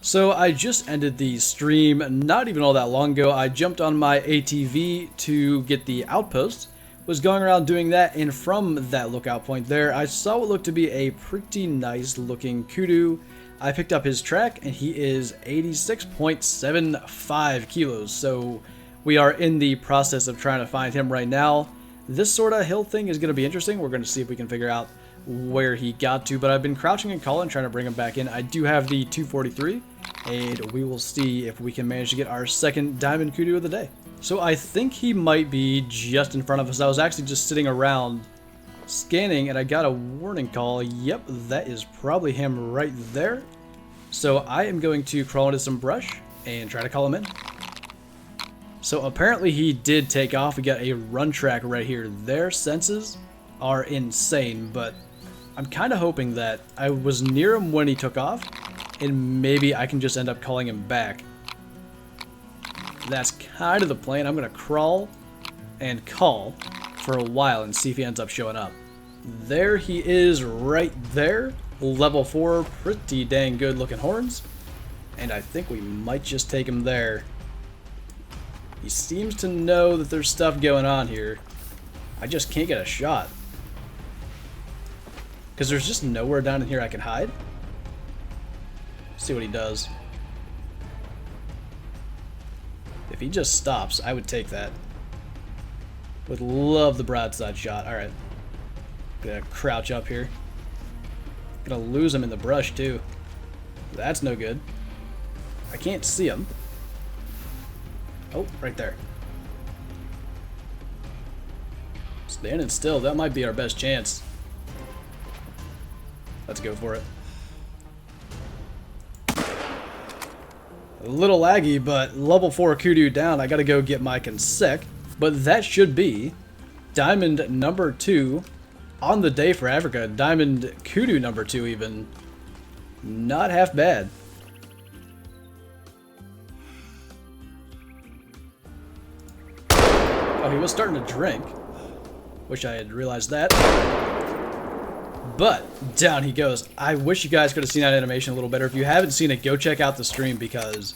So I just ended the stream not even all that long ago. I jumped on my ATV to get the outpost, was going around doing that, and from that lookout point there, I saw what looked to be a pretty nice looking kudu. I picked up his track, and he is 86.75 kilos, so we are in the process of trying to find him right now. This sort of hill thing is going to be interesting. We're going to see if we can figure out where he got to, but I've been crouching and calling, trying to bring him back in. I do have the 243, and we will see if we can manage to get our second diamond kudu of the day. So I think he might be just in front of us. I was actually just sitting around scanning, and I got a warning call. Yep, that is probably him right there. So I am going to crawl into some brush and try to call him in. So apparently he did take off. We got a run track right here. Their senses are insane, but I'm kind of hoping that I was near him when he took off, and maybe I can just end up calling him back. That's kind of the plan. I'm going to crawl and call for a while and see if he ends up showing up. There he is right there. Level 4, pretty dang good looking horns. And I think we might just take him there. He seems to know that there's stuff going on here. I just can't get a shot. Because there's just nowhere down in here I can hide. See what he does. If he just stops, I would take that. Would love the broadside shot. Alright. Gonna crouch up here. Gonna lose him in the brush too. That's no good. I can't see him. Oh, right there. Standing still. That might be our best chance. Let's go for it. A little laggy, but level 4 kudu down. I gotta go get my consec. But that should be diamond number 2 on the day for Africa. Diamond kudu number 2 even. Not half bad. Oh, he was starting to drink. Wish I had realized that. But down he goes. I wish you guys could have seen that animation a little better. If you haven't seen it, go check out the stream, because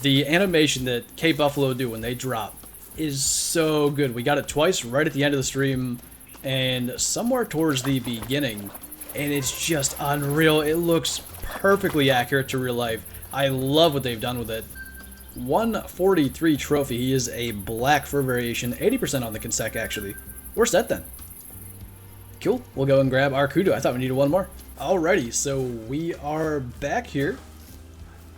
the animation that K Buffalo do when they drop is so good. We got it twice right at the end of the stream and somewhere towards the beginning, and it's just unreal. It looks perfectly accurate to real life. I love what they've done with it. 143 trophy. He is a black fur variation, 80% on the consec actually. We're set then. Cool, we'll go and grab our kudu. I thought we needed one more. Alrighty, so we are back here.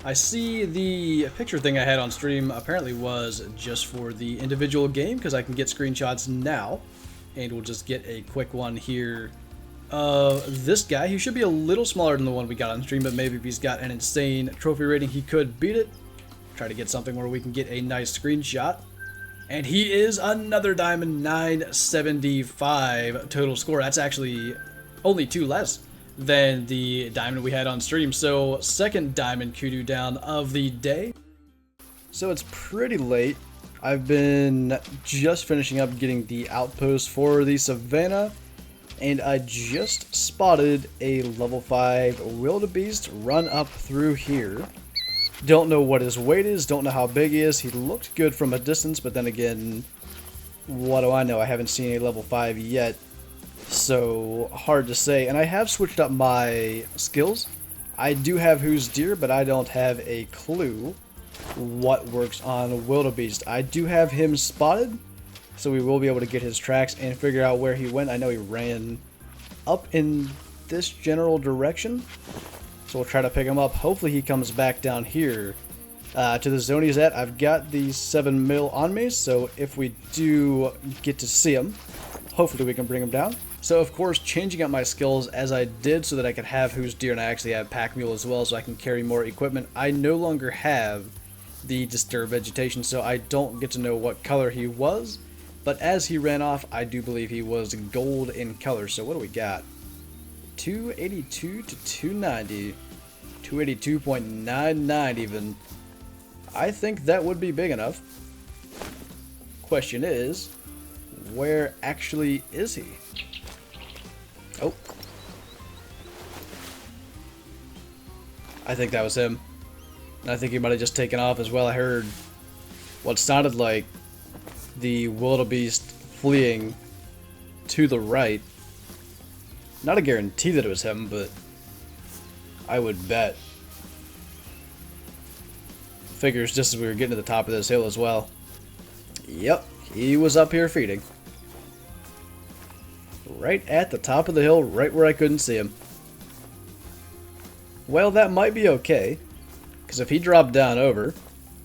I see the picture thing I had on stream apparently was just for the individual game, because I can get screenshots now. And we'll just get a quick one here of this guy. He should be a little smaller than the one we got on stream, but maybe if he's got an insane trophy rating, he could beat it. Try to get something where we can get a nice screenshot. And he is another diamond, 975 total score. That's actually only 2 less than the diamond we had on stream. So second diamond kudu down of the day. So it's pretty late. I've been just finishing up getting the outpost for the savannah, and I just spotted a level 5 wildebeest run up through here. Don't know what his weight is, don't know how big he is. He looked good from a distance, but then again, what do I know? I haven't seen a level 5 yet, so hard to say. And I have switched up my skills. I do have Who's Deer, but I don't have a clue what works on wildebeest. I do have him spotted, so we will be able to get his tracks and figure out where he went. I know he ran up in this general direction. So we'll try to pick him up. Hopefully he comes back down here to the zone he's at. I've got the 7 mil on me, so if we do get to see him, hopefully we can bring him down. So of course, changing up my skills as I did so that I could have Who's Deer, and I actually have Pack Mule as well, so I can carry more equipment. I no longer have the Disturb Vegetation, so I don't get to know what color he was. But as he ran off, I do believe he was gold in color. So what do we got? 282 to 290, 282.99 even. I think that would be big enough. Question is, where actually is he? Oh. I think that was him. I think he might have just taken off as well. I heard what sounded like the wildebeest fleeing to the right. Not a guarantee that it was him, but I would bet. Figures just as we were getting to the top of this hill as well. Yep, he was up here feeding. Right at the top of the hill, right where I couldn't see him. Well, that might be okay, because if he dropped down over,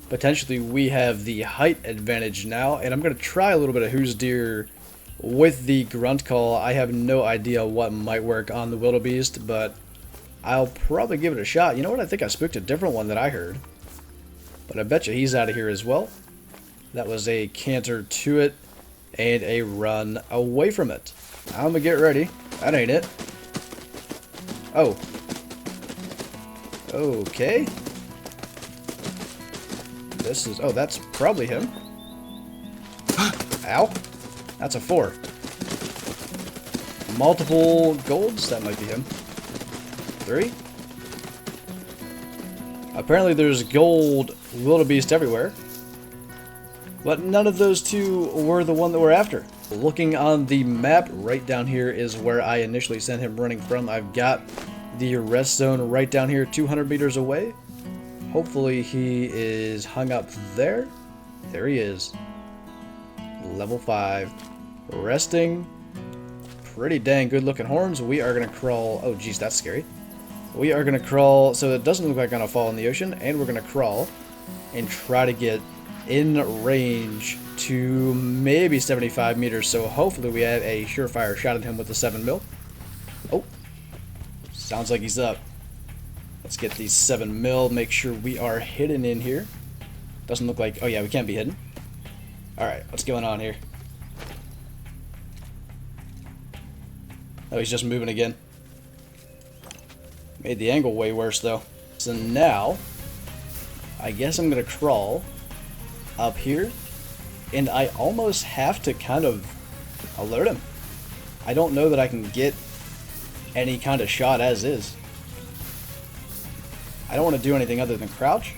potentially we have the height advantage now, and I'm going to try a little bit of who's deer with the grunt call. I have no idea what might work on the wildebeest, but I'll probably give it a shot. You know what? I think I spooked a different one that I heard, but I bet you he's out of here as well. That was a canter to it and a run away from it. I'm going to get ready. That ain't it. Oh. Okay. This is... Oh, that's probably him. Ow. That's a 4. Multiple golds. That might be him. 3. Apparently there's gold wildebeest everywhere. But none of those two were the one that we're after. Looking on the map, right down here is where I initially sent him running from. I've got the rest zone right down here, 200 meters away. Hopefully he is hung up there. There he is. Level 5. Resting. Pretty dang good looking horns. We are going to crawl. Oh, geez, that's scary. We are going to crawl so it doesn't look like I'm going to fall in the ocean. And we're going to crawl and try to get in range to maybe 75 meters. So hopefully we have a surefire shot at him with the 7mm. Oh. Sounds like he's up. Let's get these 7mm. Make sure we are hidden in here. Doesn't look like... Oh, yeah, we can't be hidden. Alright, what's going on here? Oh, he's just moving again. Made the angle way worse, though. So now, I guess I'm going to crawl up here. And I almost have to kind of alert him. I don't know that I can get any kind of shot as is. I don't want to do anything other than crouch.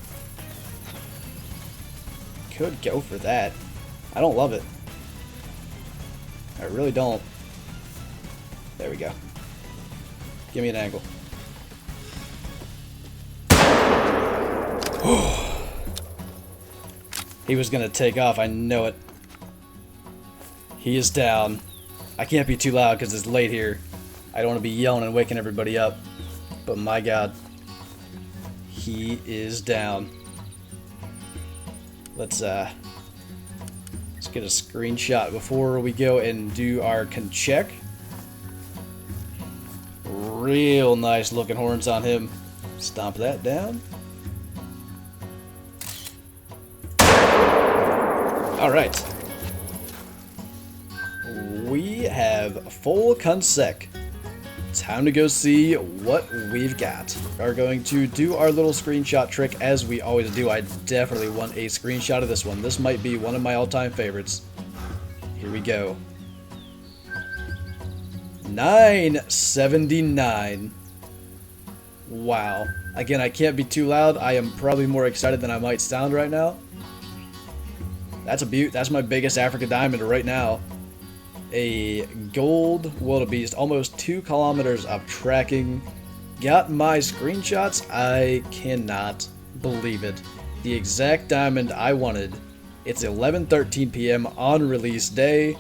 Could go for that. I don't love it. I really don't. There we go. Give me an angle. He was going to take off. I know it. He is down. I can't be too loud because it's late here. I don't want to be yelling and waking everybody up. But my God. He is down. Let's get a screenshot before we go and do our check. Real nice looking horns on him. Stomp that down. Alright. We have full consec. Time to go see what we've got. We are going to do our little screenshot trick as we always do. I definitely want a screenshot of this one. This might be one of my all-time favorites. Here we go. 979. Wow. Again, I can't be too loud. I am probably more excited than I might sound right now. That's a beaut. That's my biggest Africa diamond right now. A gold wildebeest, almost 2 kilometers of tracking. Got my screenshots. I cannot believe it. The exact diamond I wanted. It's 11:13 p.m. on release day,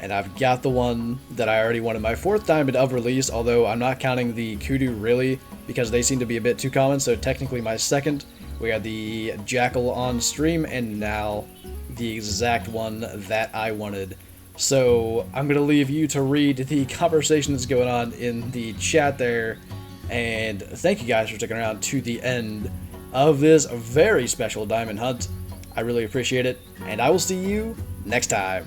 and I've got the one that I already wanted. My 4th diamond of release, although I'm not counting the kudu really, because they seem to be a bit too common, so technically my 2nd. We had the jackal on stream, and now the exact one that I wanted. So I'm going to leave you to read the conversation that's going on in the chat there. And thank you guys for sticking around to the end of this very special diamond hunt. I really appreciate it. And I will see you next time.